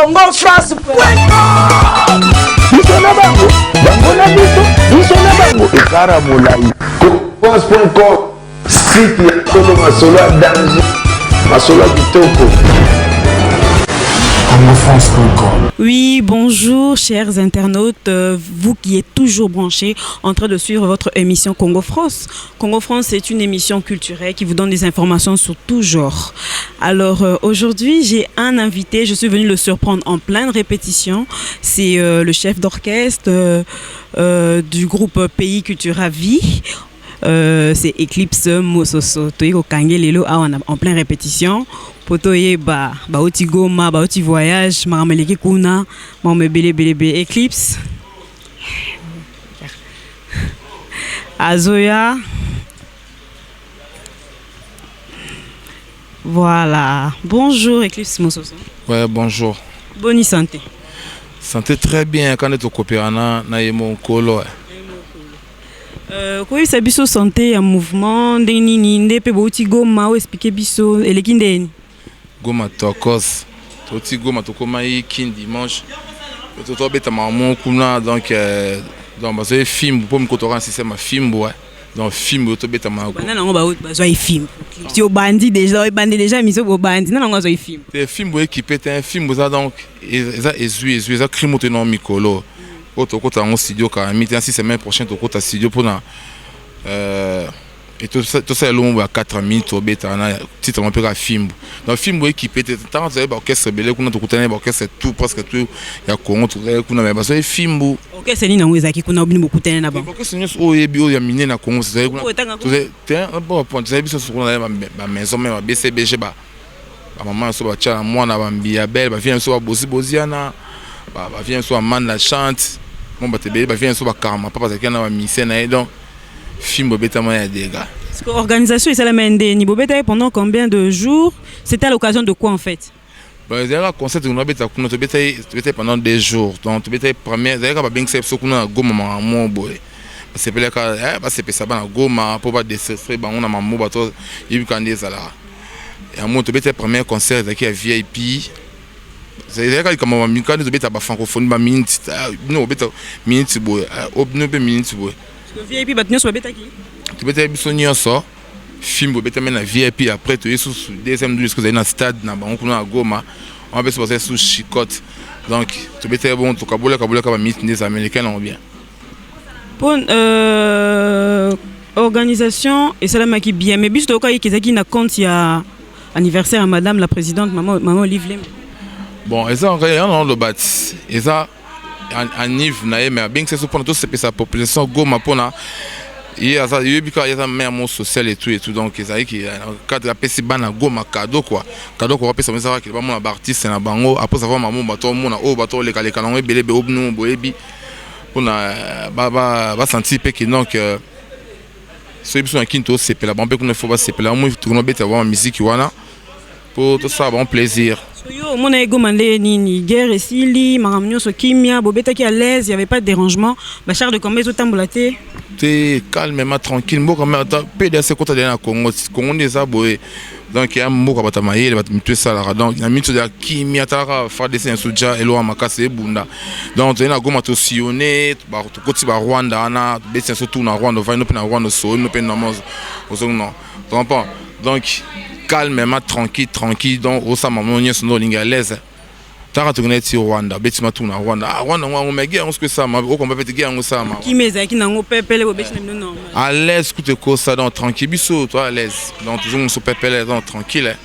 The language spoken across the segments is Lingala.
Congo France. France.com, site ya Tolo Masolo à danger, Masolo à Kitoko. Oui, bonjour chers internautes, vous qui êtes toujours branchés en train de suivre votre émission Congo France. Congo France, c'est une émission culturelle qui vous donne des informations sur tout genre. Alors aujourd'hui, j'ai un invité, je suis venue le surprendre en pleine répétition. C'est le chef d'orchestre du groupe Pays Cultura Vie. C'est Eclipse Mososo. Toyiko Kange Lelo en pleine répétition. Potoye ba oti goma ba oti voyage marameleki kuna mame bele Eclipse Azoya. Voilà. Bonjour Eclipse Mososo. Ouais, bonjour. Bonne santé. Santé très bien quand on est au Copérana na yemo kolo. Quoi ça biso santé en mouvement ndeni ninde pe boti goma ou expliquer biso eleki ndeni. Goma tokos. Toti goma tokoma kin dimanche. Toto beta maman kuna donc bah c'est film pour me cotoran système film ouais. Donc film to beta maman. Bana ngo ba zo film. Si au bandi déjà miso au bandi na ngo zo film. C'est film équipé un film ça donc ça ezu ça crime tenant mikolo. Autre côté en studio quand même si semaine prochaine au côté studio pour na et tout ça long à 4 minutes au bêta na titre un peu à film dans film équipé tant ça orchestre belé qu'on a tout côté orchestre tout presque tout ya Congo tout qu'on a mais parce que film orchestre ni na ngweza ki kuna obini beaucoup tena na ba orchestre ni o yebi o ya miné na Congo c'est tout c'est un bon point c'est biso sur na ba maison même BCBG ba maman so ba tcha moi na ba mbia belle ba vient so ba boziana ba vient so man la chante mon ba tebe ba vient so ba karma papa ça qui na ba mission na donc film beta moya des gars. Parce que l'organisation est la même ni bobeta pendant combien de jours? C'était à l'occasion de quoi en fait? Bah il y a un concert on a beta kuna beta pendant des jours. Donc beta première il y a pas bien que c'est ce qu'on a goma mon boy. C'est pas le cas bah c'est ça ba goma pour pas déstresser ba on a maman bato il quand des là. Et à mon beta premier concert qui est VIP. C'est là comme on quand beta ba francophone ba minute no beta minute boy no be minute boy. Le VIP battu sur bêta qui? Tu peux être sonnier ça. Film bêta mais la VIP après tu es sous deuxième douze que vous avez dans stade na ba on kuna goma. On va se passer sous chicotte. Donc tu peux être bon tu kabola comme des américains on bien. Pour organisation et ça la qui bien mais bis to ka qui na compte il y a anniversaire à madame la présidente maman Olive Lem. Bon, et ça on le bat. Et ça en Yves na mais bien que c'est pour tout c'est sa population goma pona il y a ça il y a même social et tout donc ça qui cadre la PC bana goma cadeau quoi qu'on va passer ça qui va mon artiste na bango après ça va maman bato mona o bato les calons belé be obnu boyebi pona ba sentir que donc ce qui sont quinto c'est la bombe qu'on faut pas c'est la moi tout le monde avoir musique wana pour tout ça bon plaisir. Yo mon ego mandé ni guerre ici li maramnyo so kimia bobeta qui à l'aise il y avait pas de dérangement ba char de combien tout tambolaté t'es calmement tranquille mo comme PDC côté de la Congo des aboé donc il y a mo ka batamaye le batmtu ça la donc na minute de kimia tara fa dessin soja elo amakase bunda donc tu na goma to sillonner ba to côté ba Rwanda na dessin surtout na Rwanda va no pe na Rwanda so no pe na mo donc calmement tranquille donc au sa maman on est sur l'ingalaise t'as retourné sur Rwanda betima tout na Rwanda Rwanda on me guerre on ce que ça ma on peut guerre on ça ma qui meza qui nango pepele betima non à l'aise écoute quoi ça donc tranquille biso toi à l'aise donc toujours on se pepele donc tranquille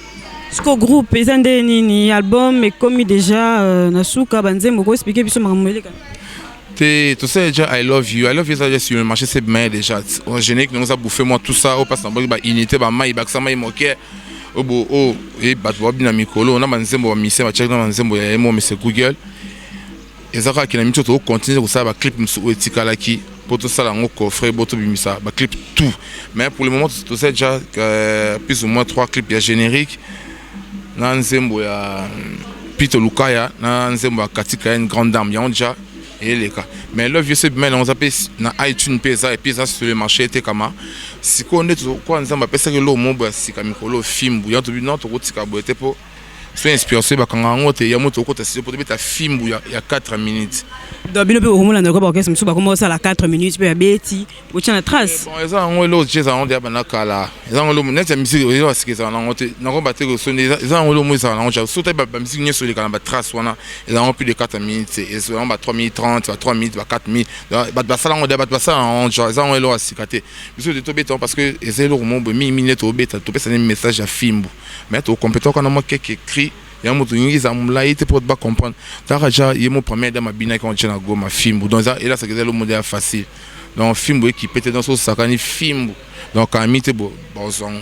ce que groupe ezande ni album mais comme déjà nasuka banzembo ko expliquer biso makamoleka tu sais déjà I love you ça juste sur le marché c'est bien déjà en général nous a bouffé moi tout ça au passe en ba unité ba mai ba ça mai moqué obo o et batwa bina mikolo na banzembo ba mise ba check na banzembo ya mo mais c'est Google ezaka ki na mito to continuer ça ba clip msu etikala ki pour tout ça là on coffre boto bimisa ba clip tout mais pour le moment tu sais déjà plus ou moins 3 clips ya générique na nzembo ya Pito Lukaya na nzembo ya Katika une grande dame ya déjà et les cas mais le vieux c'est bien on s'appelle na iTunes pesa et puis ça sur le marché était comme si qu'on est quoi nzamba pesa que lo mo ba si kamikolo film bouillant to non to kotika boete po so inspiration bakanga ngote ya moto okota studio pour beta film ya 4 minutes. Donc bino pe omulanda ko ba orchestre musu ba komo sala 4 minutes pe ya beti botia na trace. Bon eza ngolo jeza on dia bana kala. Eza ngolo net ya musique oyo asikeza na ngote na ko bateko so eza ngolo mo eza na ngote so te ba musique nyeso le kala ba trace wana eza en plus de 4 minutes et so ba 3 minutes 30 ba 3 minutes ba 4 minutes ba sala ngode ba sala en genre eza ngolo asikate. Biso de to beta parce que eza lo mo bo mi minute to beta to pesa un message à film. Mais to compétent quand on quelque écrit ya moto nyingi za mulaite pour pas comprendre taraja yemo premier dans ma bina quand tient go ma film donc ça et là c'est que le modèle facile donc film qui peut être dans ce sakani film donc amite bo bozon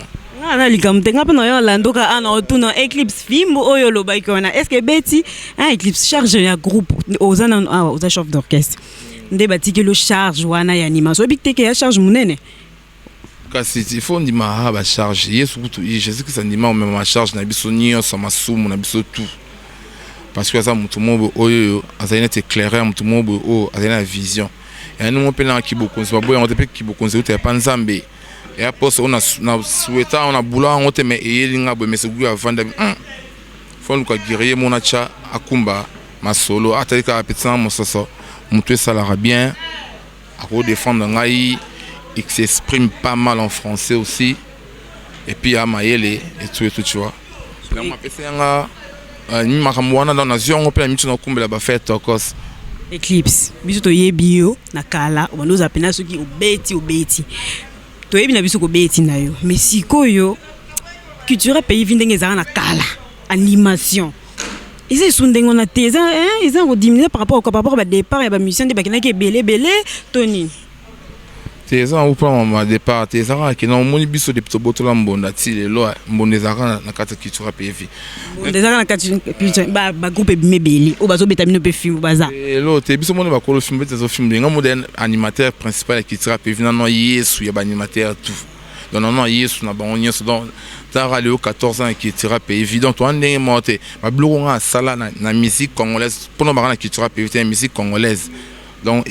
na likam tenga pe no yo lando ka ana otuna Eclipse film oyo lo ba ikona est-ce que beti un Eclipse charge ya groupe aux chef d'orchestre nde batiki le charge wana ya animation bik ya charge munene kasi il faut ndima ba charge yesu kutu Jésus que ça ndima même ma charge na biso nyo sa masumu na biso tout parce que ça mutu mo oyo azana te éclairer mutu mo o azana vision et nous on peut na kiboko c'est pas boya on te pe kiboko c'est te pa nzambe et après on a souhaita on a boula on te mais yelinga bo mais c'est goût avant de faut nous ka guerrier mon acha akumba ma solo atalika petit mo soso mutu ça la bien à défendre ngai. Il s'exprime pas mal en français aussi. Et puis à Mayele et tout, tu vois. Là, on m'a fait ça. Ni makamwana dans la zone, on peut la mettre dans le comble là-bas fait tokos. Eclipse. Biso to ye bio na kala, on nous appelle ceux qui obeti. To ye bina biso ko beti na yo. Mais si koyo culture pays vindenge za na kala, animation. Ils sont des on a tes ils ont diminué par rapport au départ et ba musicien de bakina qui belé Tony. Tes gens ou pas mon départ tes gens qui n'ont moni biso de petit botola mbonda ti le lo mbonde zaka na kata kitura PV mbonde zaka na kata ba groupe mebeli o bazo betamino pe film baza lo te biso moni ba kolo film beta zo film nga moderne animateur principal qui tira PV non yesu ya ba animateur tout donc non yesu na ba on yesu donc tara le 14 ans qui tira PV donc toi ndenge monté ba bloko nga sala na musique congolaise pour no ba na kitura PV musique congolaise donc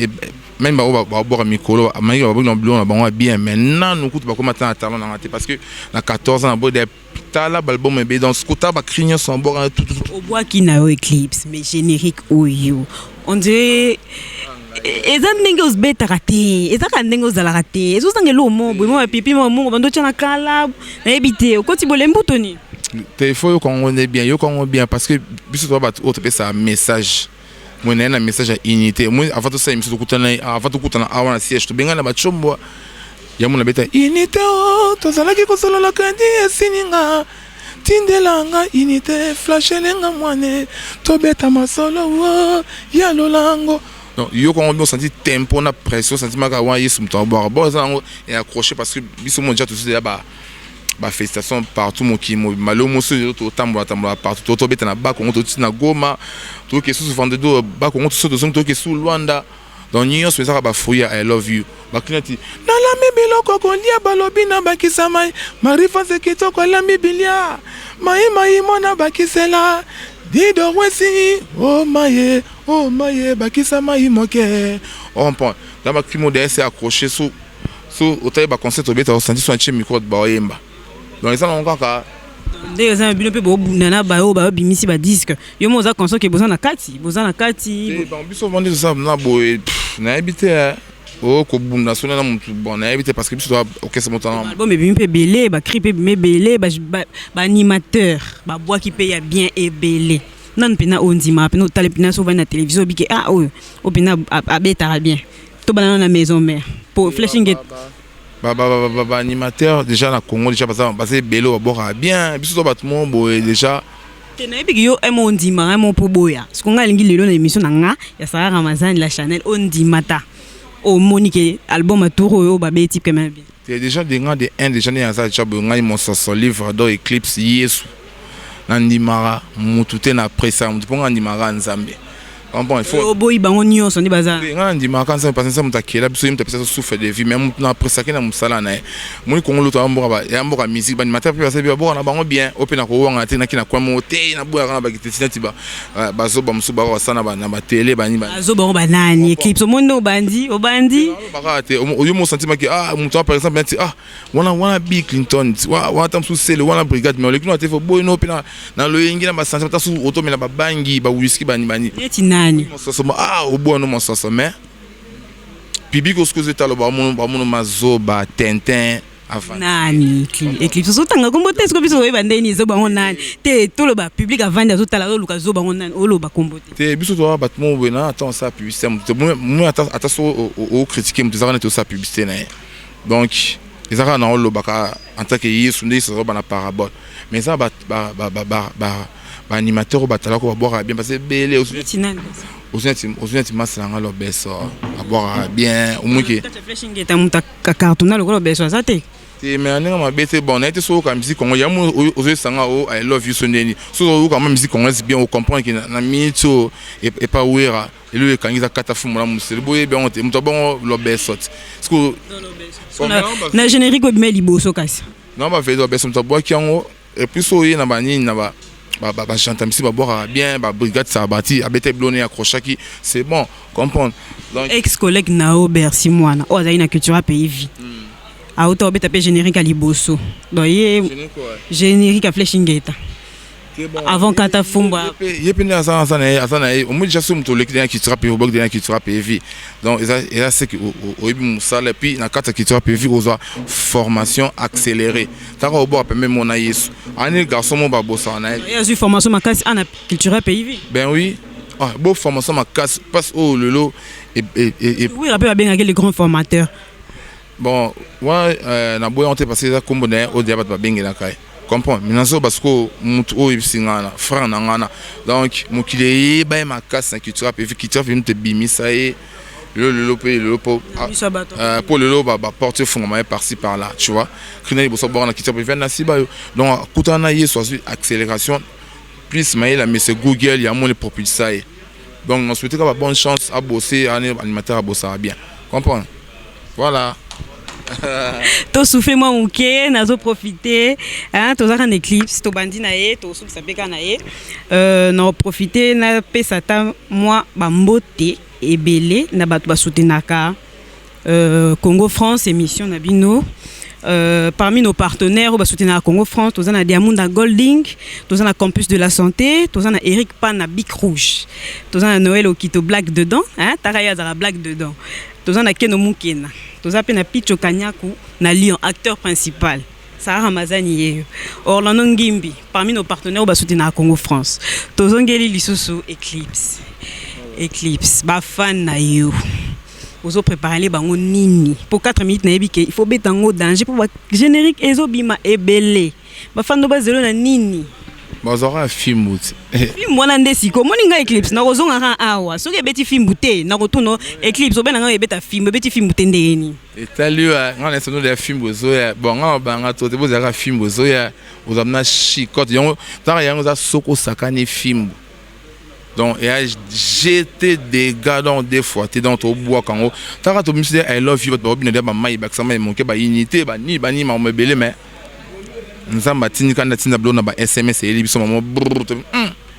même ba boire mikolo amai ba bon blon ba bien maintenant nous coûte ba comme attendre talent na parce que na 14 ans ba des tala album be dans ce côté ba crignon son bord tout au bois qui na Eclipse mais générique oyo on dirait eza ndenge osbeta raté eza ka ndenge ozala raté ezo sangelo mo bo pipi mo bando tchana kala na ebité okoti bolembo toni te faut qu'on on est bien yo qu'on bien parce que biso to ba autre ça message moi na un message à unité moi avant tout ça il me suis avant tout kutana awana siège to benga na bachombo ya mona beta unité o to zala ki ko solo la kandi esininga tindelanga unité flashelenga mwane to beta masolo o ya lolango donc yo quand on senti tempo na pression sentiment ka wa yesu mto boire bon ça et accroché parce que biso mon déjà tout ça ba félicitations partout mon qui malo mo so to tambola partout to beta na ba ko to na goma to ke sous vendre do ba ko to so to ke sous Luanda donc nyo so ça ba fouya I love you ba kinati na la mibilo ko ko lia balobi na bakisa mai marifa se kito ko la mibilia mai mona bakisela dido wesi oh maye bakisa mai moke on point dans ma crimo de c'est accroché sous au taille ba concert au beta au senti son micro de ba yemba donc ils sont encore ka des gens bino pe bo nana ba o ba bimisi ba disque yo mo za concert ke bozana kati bon biso vendre ça na bo na habité o ko bunda sona na mutu bon na habité parce que biso orchestre montant bon mais bimi pe belé ba cri pe belé ba animateur ba bois qui paye bien et belé nan pena ondima pena tale pena so va na télévision bike o pena abeta bien to banana na maison mère pour flashing it animateur déjà na Congo déjà parce que Bello bora bien biso ba tout monde boy déjà tena ebi yo emo ndima emo po boya ce qu'on a lingi lelo na émission na nga ya Sarah Ramazan la Chanel ondimata o Monique album a tour yo ba beti quand même bien c'est déjà des grands de un déjà na ça job ngai mon so livre do Eclipse yesu na ndimara mutute na pressa mutu ponga ndimara nzambe Bon, il faut. Boy bango nyonso ndi baza. Nga ndima kansa parce que muta kela biso muta pesa souffre de vie mais muta après ça kena musala na moni kongo luto amboka ba ya mboka musique ba ni mata pesa bi ba na bango bien opena ko wanga te na kina kwa mote na boya kana ba kitesina tiba bazo ba musuba wa sana ba na ba télé ba ni ba bazo bango banani Eclipse monde obandi ba te yo mo sentiment que muta par exemple wana Bill Clinton wana tam sous c'est le wana brigade mais le kino te fo boy no opena na lo yingi na ba sentiment sous auto mais na ba bangi ba whisky ba ni eti nani au bout non mon sens mais public aux causes état le ba mon mazoba Tintin avant nani Eclipse so tanga kombo te sko biso oyeba ndeni zo bango nani te to le ba public avant de tala lo luka zo bango nani o lo ba kombo te biso to ba tmo bena attends ça publicité moi attends au critiquer me ça to ça publicité na donc ils ont na lo baka en tant que yesu ndé ça ba na parabole mais ça ba animateur batala ko boire bien parce que belé aussi masanga lo beso boire bien au moins que flashing est un cartonnal ko lo beso ça te mais on a bête bon était so comme musique on y a aux sanga o I love you soneni so comme musique on est bien on comprend que na mito et pas ouera et lui quand il a katafu mo la musele boye bien on te muto bon lo beso parce que na générique o bimeli boso kasi non ba fait lo beso muto boire qui en et puis so y na ba ni na ba chantam si ba boire bien ba brigade ça bâti abete bloné accroché qui c'est bon comprendre donc ex collègue Nao Bercy moana o azaina culture pays vie a auto beta pe générique à liboso donc générique à flashingeta avant kata fumba yepene asana au moins déjà sur le client qui sera payé au bloc de qui sera payé donc et là c'est que au musala puis na kata qui sera payé aux formation accélérée ta ko bo même mon aïs ani garçon mon babosa na il y a eu formation ma casse en culture payé ben oui bon formation ma casse passe au lelo et oui rappelle bien les grands formateurs bon ouais na boy on te passer ça comme bonheur au diable ba benga na kai comprends maintenant parce que mutu o ibsingana frère nangana donc mukile ba ma casse na culture pe culture vient te bimisa et le pour le loba porter fondement par-ci par-là tu vois krina bo so borna culture pe vient na siba donc kutana yeso accélération plus mais la monsieur Google y a mon propulser donc on souhaite avoir bonne chance à bosser animateur à bosser bien comprends voilà to souffler moi muke nazo profiter hein to za kan Eclipse to bandi na ye to souffle sabeka na ye na profiter na pesa ta moi ba mbote ebele na bato ba soutenaka Congo France émission na bino parmi nos partenaires au soutenir Congo France tous na Diamond Golding tous na Campus de la Santé tous na Eric Pan na Bic Rouge tous na Noël Okito Black dedans hein Taraya za la Black dedans tous na Keno Mukena tous na Pena Picho Kanyaku na Lion acteur principal Sarah Ramazani Orlando Ngimbi parmi nos partenaires au soutenir Congo France tous ngeli lisusu Eclipse ba fan na yo ozo préparer les bango nini pour 4 minutes na yebike il faut beta ngo danger pour générique ezobima ebele ba fando ba zelo na nini bazora film mwana ndesiko moninga Eclipse na kozonga ka awa soki beti film te na kotuno Eclipse obena nga ebeta film beti film te ndeni etalio ngana sono de film bozo ya bonga banga to te bozaka film bozo ya ozamna chikote yango tara yango za soko sakani film. Donc, et j'étais des gars dans des fois, t'es dans ton bois quand on. T'as raté, monsieur, I love you, votre robine de ma maille, ça m'a manqué, unité, ni, ma belé, mais. Nous avons bâti, quand on a tina blonde, SMS, et ils sont maman,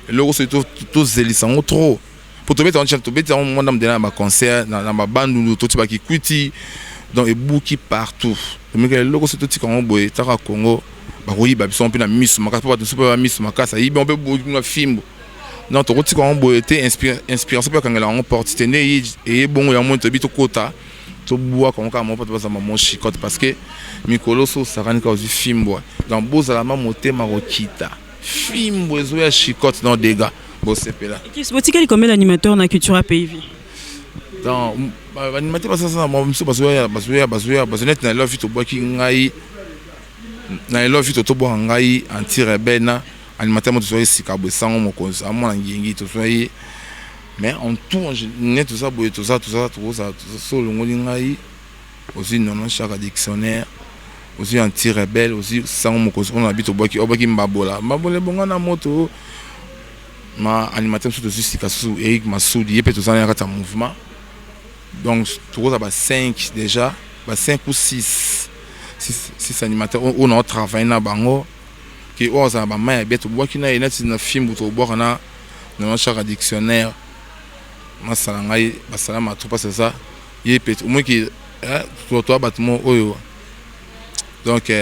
le logo, c'est tout zélisant, trop. Pour te mettre en chat, tu peux en monde dans ma concert, dans ma bande, ou tout qui quitte, dans les bouquets partout. Le logo, c'est tout quand on boit, t'as raté, Congo, bah oui, bah, ils sont un peu la miss, ma casse, pas de super miss, ma casse, on peut boire un film. Non, tu vois, quand on était inspiration pour quand on porte, c'était et bon, il y a moins de bito quota, tu bois quand on porte pas ça maman chicote parce que Mikoloso ça rend cause du film bois. Dans beaux à la maman moté marokita. Film bois ya chicote dans des gars. Bon c'est là. Et qu'est-ce que combien d'animateurs dans culture pays? Dans animateur parce que ça moi monsieur parce net na love to bois qui ngai. Na love to bois ngai anti-rebelle na animateur mo to soyez sikabo sango mo ko sa mo ngingi to soyez mais en tout net tout ça tout ça solo ngoli ngai aussi non chaque dictionnaire aussi anti-rebelle aussi sango mo ko on habite au bois qui mbabola bonga na moto ma animateur sur dessus Sikasu Eric Massoudi et puis tout ça il y a un mouvement donc tout ça 5 déjà 5 ou 6 animateurs on a travaillé na bango qui on a ba mai bien tout bois qui na une film tout bois na notre dictionnaire ma salangai ba salama tout pas c'est ça il peut au moins qui toi bâtiment oyo donc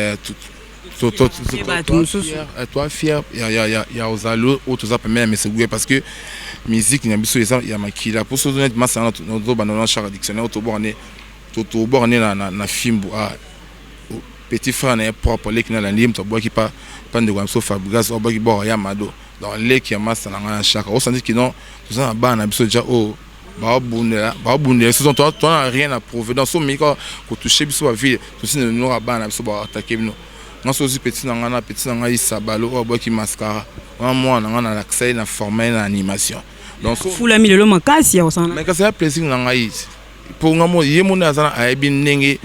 toi fier il y a aux allo autres ça permet mais c'est parce que musique il y a biso il y a makila pour se donner masse notre banana chaque dictionnaire tout borné na film petit frère n'est propre les qui na la lim to bois qui pas de gomso Fabregas au bois qui boit ya mado dans les qui a masse na chaque on sentit que non tout ça ba na biso déjà ba bunde ce sont toi n'a rien à prouver dans son micro pour toucher biso vie tout ça nous ba na biso ba attaquer nous on se dit petit nanga isabalo au bois qui mascara moi on a l'accès na former na animation donc fula mi le makasi ya osana mais que c'est plaisir nanga is pour ngamo yemo na zana aibi ndenge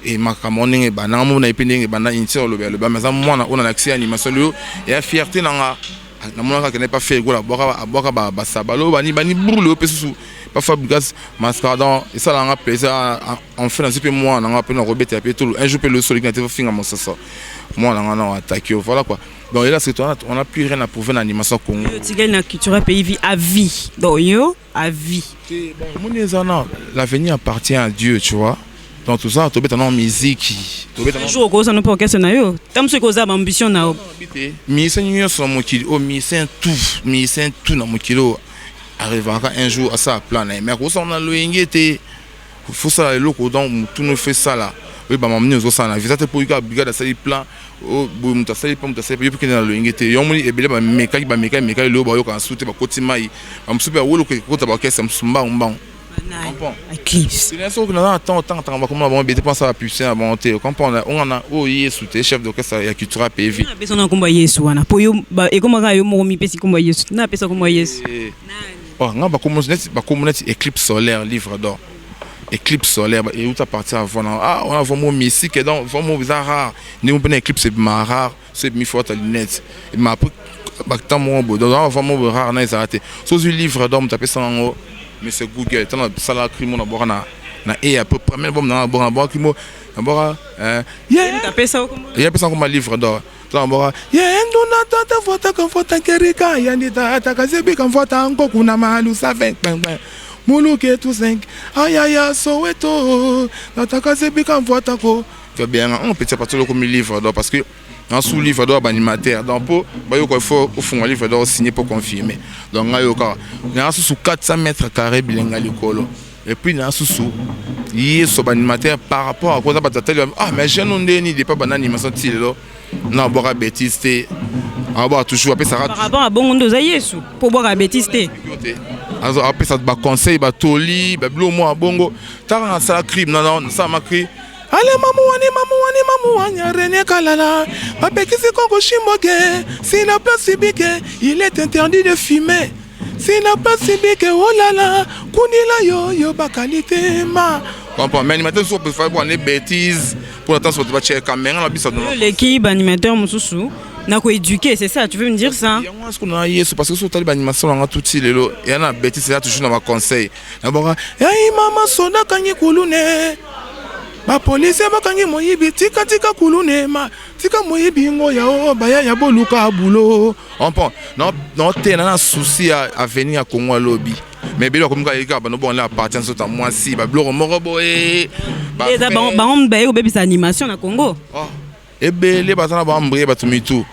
et makamoninge bana ngamo na ipindenge bana intiro le ba mais moi on a l'accès animation le et fierté nanga na mona ka n'est pas fait gola boka ba sabalo bani brûle pesu pas Fabregas mascara et ça l'a plaisir en fait un peu moi on a appelé Robert et tout un jour le solidarité finir mon ça moi on a attaqué voilà quoi donc là c'est on a plus rien à prouver dans l'animation Congo tigel na culture pays à vie donc yo à vie bon mon l'avenir appartient à Dieu tu vois donc tout ça tu bête en musique tu bête un jour ko ça ne pas question na yo tam ce ko za ambition na mi seigneur sur mon kilo mi saint tout na mon kilo arrivera un jour à ça plan mais on a le ingété faut ça le loco donc tout nous fait ça là oui bah m'amener aux ça na visite pour que brigade ça plan oh muta ça pas muta ça pour que na le ingété yo moni ebele ba meka le ba yo kan souté ba kotimai am super wolo ko ta ba kessa msumba mbang Eclipse c'est ça que nous attend va comment on bête penser à pucer à monter comprendre on a souté chef d'orchestre ya culture PV na pesa na komba Yesu wana po yo e koma ka yo mo mi pesi komba Yesu na pesa komba Yesu oh nga ba communauté Eclipse solaire livre d'or Eclipse solaire et où tu partir avant on a vraiment musique donc vraiment bizarre rare ni on peut Eclipse c'est rare c'est mi forte lunette et m'a après tant mon beau donc vraiment rare na arrêté so du livre d'or taper ça en haut mais c'est Google tant ça la crime on a boire na et à peu près même bon na boire qui mo na boire taper ça comme il y a personne comme livre d'or tambora yendo na tata vota kan vota kerika yani tata kazebi kan vota anko kuna malu sa 20 muluke tout 5 ayaya soweto tata kazebi kan vota ko que bien on peut partir comme livre d'or parce que dans sous livre d'or animateur donc pour ba yo ko faut au fond livre d'or signé pour confirmer donc ngayo ka na sous 400 mètres carrés bilinga likolo et puis na sous yeso animateur par rapport à quoi ça batata mais je non ndeni de pas ban animation tilo na boka bêtise te aba toujours après ça par rapport à bon ndo za Yesu pour boka bêtise te alors après ça ba conseil ba toli ba blo mo bongo ta ça crime non ça m'a cri allez mamu wani René Kalala babekisi Congo Shimboke si la place bique il est interdit de fumer si la place bique oh là là kunila yo ba qualité ma comprends mais animateur so peut faire des bêtises pour attendre sur va checker caméra la bissa l'équipe animateur mususu na ko éduquer c'est ça tu veux me dire ça moi ce qu'on a Yesu parce que sur tali animation on a tout ci lelo et on a bêtise là toujours dans ma conseil d'abord hey mama soda kanyi kulune ba police bakangi moyibi tika kulune ma tika moyibi ngo ya baya ya boluka bulo on prend non te na souci à venir à Congo lobby mais bilo comme ka ba no bon là appartient sur moi si ba blo morobo et ba on ba yo bebisa animation na Congo oh et belé ba sana ba mbré ba tumitu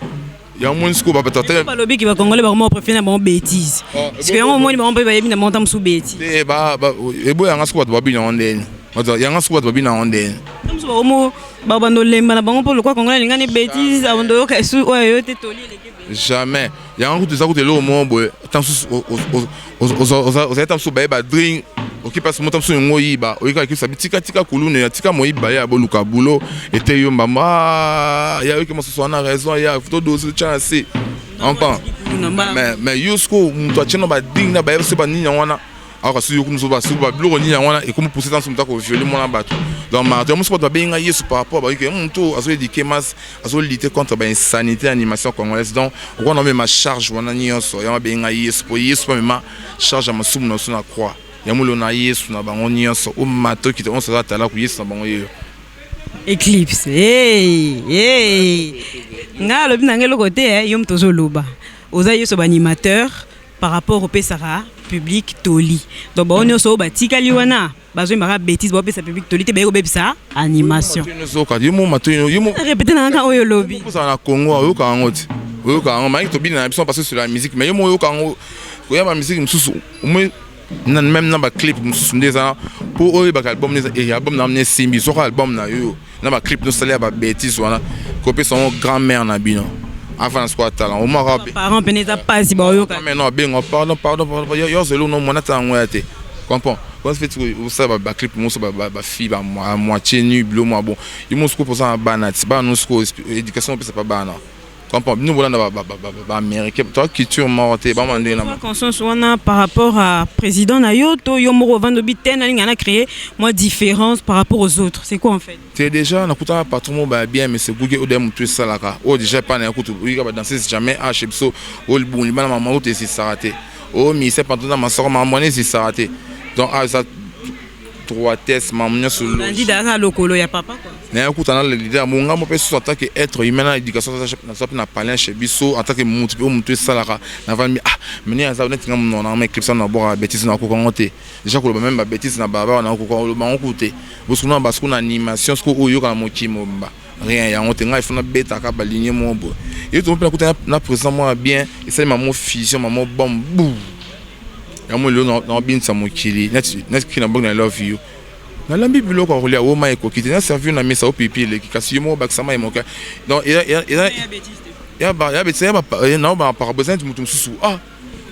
ya monsiko ba peut-être ba lobby qui va congolais ba mo préférer na bon bêtise parce que on mo ni ba on ba yebi na montam sous bêtise et ba e bo ya ngasko ba bi na ondeni yanga suba to bina onde comme so mo ba bando lemba na bango pour le quoi congolais ngani bêtise avant de ka su oyo te toli l'équipe jamais yanga ku te lo mo boy tant aux états sous ba drink OK parce que mo tant sous ngoyi ba o ka ki sabi tika kulune tika moyiba ya boluka bulo était yo mama ya yo que mo so na raison ya to dosi chance enfin mais yusko mto cheno ba ding na ba se ba ninya wana alors si vous nous va sur blog ni wana et comme pousser dans son temps ko violer mon bateau donc marathon mon sport ba benga yesu par rapport ba que mon to azo éduquer mas azo lutter contre ba insanité animation congolaise donc on a même ma charge wana nyonso ya benga yesu po yesu pa même charge ma sumu na suna croix ya mulo na yesu na bango nyonso o mato ki on sa tala ku yesu na bango yo Eclipse nga lobi na ngelo côté yom tozo loba oza yeso ba animateur par rapport au pesara public toli donc ba onyo so ba tikali wana bazo mara bêtise ba pesa public toli te ba obebisa animation yimo mato yimo répéter na nga oyo lobi pour ça na Congo oyo ka ngoti oyo ka ngoma to bi na biso parce que sur la musique mais yimo oyo ka ngo ko ya ba musique msusu même na ba clip msusu ndeza pour oyo ba album ndeza et album na mne simbi so album na yo na ba clip no saler ba bêtise wana copier son grand-mère na bino avant ce talent au Maroc parents peneza pas si ba yo ka mais non ben pardon yo zelo no mona ta ngwate comprends quand fait tout ça ba clip mo so ba fille ba moitié nu bleu moi bon il mo sco pour ça banat ba no sco éducation peut ça pas bana comprends nous voilà ba américain toi culture morte ba mandé na conscience wana par rapport à président na yo to yo mo vendre biten na linga na créer moi différence par rapport aux autres c'est quoi en fait c'est déjà na kuta patron ba bien mais c'est google odem tout ça là ka o déjà pas na kutu oui ba danser jamais à chepso o le bon libana maman te c'est s'arrêter o mi c'est pas tout dans ma sœur maman c'est s'arrêter donc à ça trois tests maman sur le dit dans lokolo ya papa quoi na kuta na le leader mo ngamo pe so attaque être humain na éducation ça na parler chez biso attaque mutu pe mutu ça là na va mi meni aza net ngam non na clip ça na boire bêtise na ko kongote déjà ko même ba bêtise na baba na ko ko ba ngote bosko na basko na animation sko oyo ka mokimo mba rien ya ngote nga ifuna beta ka ba ligne mo bo et to pe kuta na présent moi bien et ça maman fusion maman bambou ya mo le na bin sa mokili net ki na bog na love you na lambi bilo ko rolia o mai ko kiti na servi na mesa o pipi le kasi mo ba sama mo ka donc ya bêtise na ba par besoin de mutum susu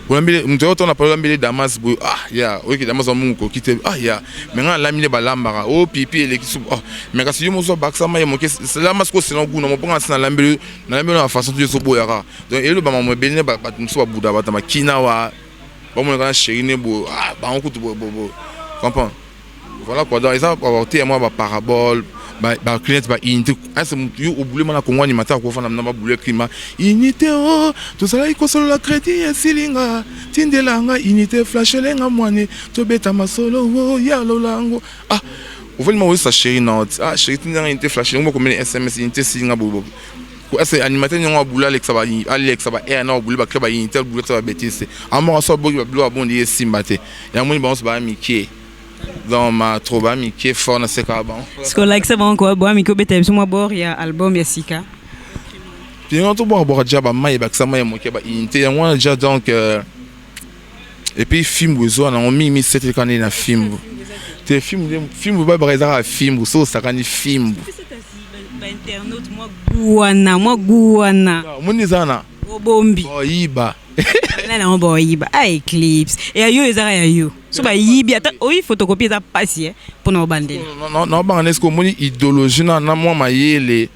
Olambile mtoto na palambile Damas boy ya oki Damas mu ko kite ya mais nga lamile balambara o pipi le kisu mais kasi yo mo so baksa ma mo ke Damas ko sino guna mo ponga sina lamile na façon de so boyaka donc elo ba mo belne ba so ba buda ba ta makina wa ba mo kana chéri bo ba on kutu bo comprends voilà quoi donc ils ont apporté moi ba parabole ba client ba unité asa mutu yo obule mana ko ngwani mata ko fana na ba bule klima unité to sala iko solo la crédit ya silinga tindelanga unité flashelenga mwane to beta masolo ya lolango au fait moi ça chéri not chéri tindelanga unité flashelenga ko mene SMS unité silinga bobo ko asa animateur nyonga bula Alexa ba na bule ba club ba unité bule ça ba bêtise amora so bogi ba bulu abondi ye simbate ya moni ba so ba mikie dans ma trouba mi qui est fort dans ces cas bon ce qu'on like ça bon quoi bois mi ko betem sur moi bord il y a album ya sika puis on to boire déjà ba mai ba ça mai mo ke ba inte moi déjà donc et puis film besoin on mi 7 quand na film te film ba bréza film so ça quand film ba internaute moi guana mon izana bombi iba là on boyiba Eclipse et ayo ezara ayo so ba yibi ata oyi photocopie za passi pour no bandela non ba nesko moni idéologie na moi mayele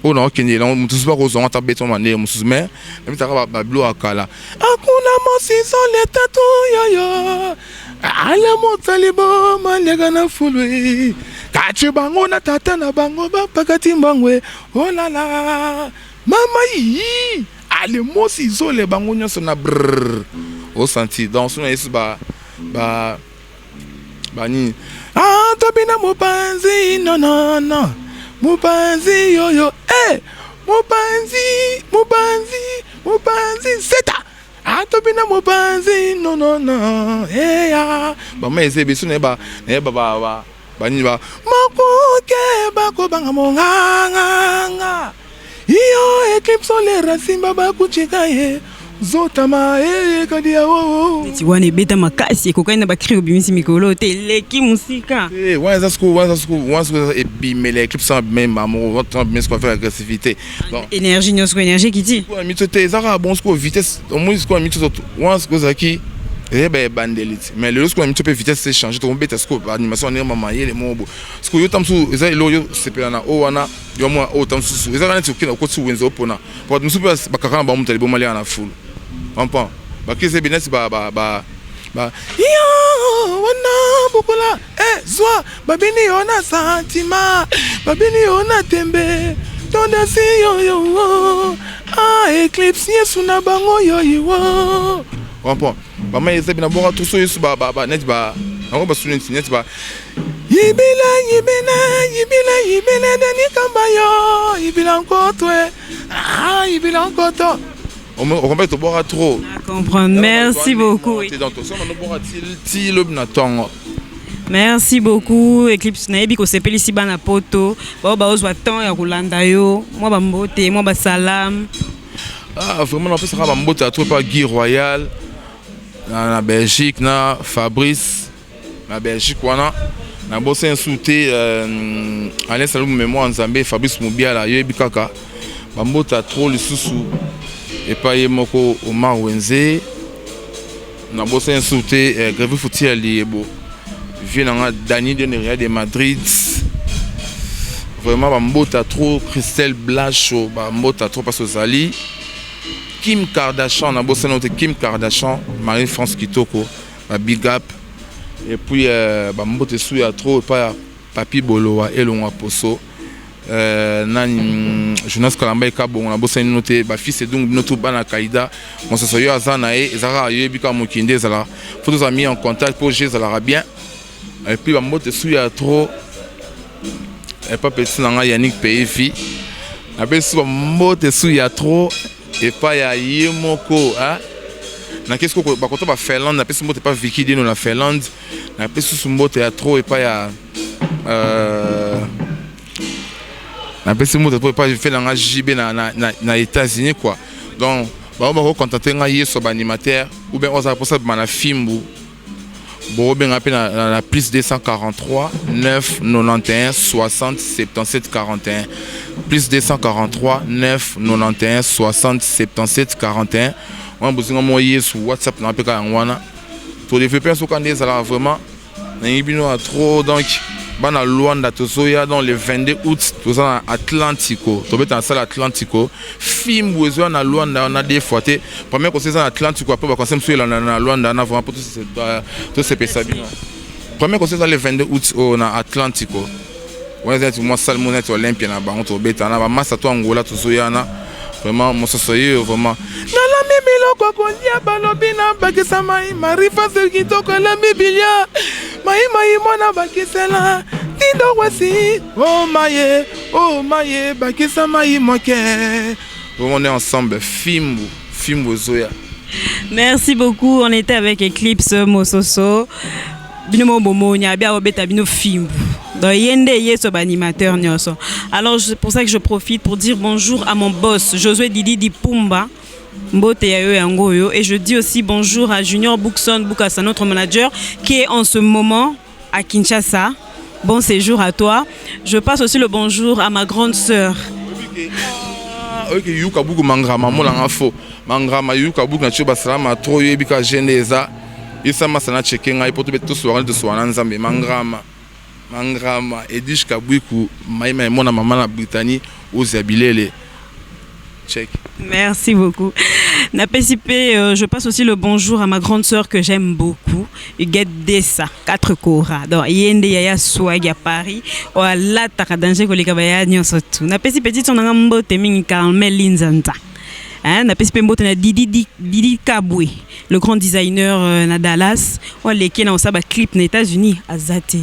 o na okende la mutu ba ko zo ata beton mane musu mais même ta ba blo akala akuna mosiso le tatu yoyo ala motalibo malega na fulwe kachi bango na tata na bango ba pakati mbangwe oh la la mama yi ale mosi izole bango nyonso na brrr au senti donc suna yesu ba ni tobina mopanzi non mopanzi yoyo mopanzi seta tobina mopanzi non ya ba meze bisu ne ba ni ba makoke bako banga monganga iyo Eclipse le rasimba ba kuchika ye zotama kadia ti wane beta makasi ko kaina ba krio bimisi mikolo te leki musika wanza e bimele Eclipse même amour votre mais ce qu'on fait agressivité donc énergie énergie qui dit ko mitote zara bon ce vitesse au moins ce ko mitote wanza ko zaki bandelite mais le lorsqu'on a mis peu vitesse c'est changer ton bête scope animation ne mama yele mobo ce que yo tamsu eza loyo sepelana o wana yo mo o tamsu eza kana tokina ko tsu wenzo pona pour musu ba kakana ba mutali bo mali ana full comprends ba kise business ba yo wana bukula zwa babini ona santima babini ona tembe tonda si yo Eclipse yesu na bango yo comprends mama yesa bina boka tout so yesu ba net ba on va souligner net ba yibila dani kamba yo yibila nkotwe yibila nkoto on comprend to boka trop comprendre merci beaucoup merci beaucoup Eclipse nayebi ko sepeli si bana poto ba ozwa temps ya kolanda yo moi ba mbote moi ba salam vraiment on peut ça ba mbote à trop pas Guy Royal na Belgique na Fabrice na Belgique wana na bosse insulté Alain Salou mémoire Nzambe Fabrice Mubiala yebi kaka ba mbote à trop lisusu et pas yemoko Omar Wenze na bosse insulté Greve Fouti Aliebo vient Dani de Neria de Madrid. Vraiment, Bambota trop, Christelle Blacho, Bambota trop parce que Zali. Kim Kardashian, on a bossé notre Kim Kardashian, Marie-France Kitoko, Big Up. Et puis, Bambota Souya trop, pas Papi Boloa, Elonga Poso. Jonas Kalamba Kabo, on a bossé notre fils et donc notre bana Kaïda. On se souvient à Zanae, Zara, Yebika Mokinde, Zala. Faut nous mis en contact pour gérer Zala bien. Et puis, je suis souillé trop. Et pas petit dans Yannick Pays. Après, je suis souillé trop. Et pas Yemoko. Qu'est-ce que je fais en Finlande? Je suis pas Vicky dans la Finlande. Après, je suis trop. Et pas après, je suis pas fait dans JB dans les États-Unis. Donc, je vais contenter de animateur. Ou bien, on va passer dans la film. Bon, bien rappelé la plus 243 9 91 60 77 41 plus 243 9 91 60 77 41 on a besoin de sur WhatsApp na peka ngwana to développer ce qu'on est là vraiment na ibino a trop donc bana Luanda to soya dans le 22 août to ça Atlantico to bet en salle Atlantico film besoin na Luanda on a des fois té premier conseil dans Atlantico après on conseil sur na Luanda na vraiment pour tout c'est ça bien premier conseil dans le 22 août on a Atlantico on est moi Salmonette Olympia na ba on to bet na ba massa to Angola to soya na vraiment moi ça soyez vraiment na la mimilo ko lia balobina bakisa mai marifa se kitoko la bibilia mai mona bakisela tindo wasi oh maye bakisa mai moke on est ensemble film Zoya. Merci beaucoup, on était avec Eclipse Mososo bino momo nya bia obeta bino film donc yende yeso animateur nyoso. Alors c'est pour ça que je profite pour dire bonjour à mon boss Josué Didi Dipumba Mbote Yayo Yangoyo, et je dis aussi bonjour à Junior Boukson Boukassa, notre manager qui est en ce moment à Kinshasa. Bon séjour à toi. Je passe aussi le bonjour à ma grande sœur. Ok, yuka buku mangrama molanga fo. Mangrama yuka buku na choba salama trop yebika geneza. Isa masana chekenga ipoto beto soirée de soirée nzambe mangrama. Mangrama Edish Kabuku maïma mona maman na Britannie aux Abilele. Check. Merci beaucoup. Je passe aussi le bonjour à ma grande sœur que j'aime beaucoup, Huguette Dessa, 4 Kora. Donc, Yende Yaya Swag à Paris, ou à la Takadanger Kolikabaya Nyosotu. Napesi petite on a un mot teming Carmel Linzanta. Napesi Pembote na Didi Kabwe, le grand designer na Dallas, ou lesquels on s'abat clip aux États-Unis, à Zate.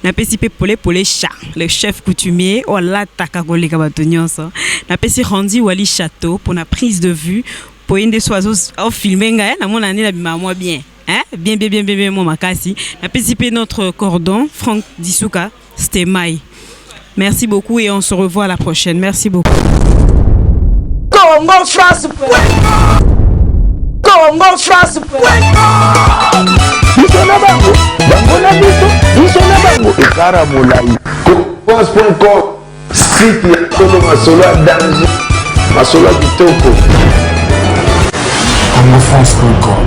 Napesi Pole Chat, le chef coutumier, ou la Takakolikabatonyoso. Napesi Randy Wali Château pour la prise de vue. Pour une des oiseaux au filmé, na mon année la moi bien, bien mon makasi. Napesi notre cordon, Franck Dissouka, c'était Mai. Merci beaucoup et on se revoit à la prochaine. Merci beaucoup. Congo France. Congo France. France.com site ya Tolo Masolo danger Masolo kitoko. CongoFrance.com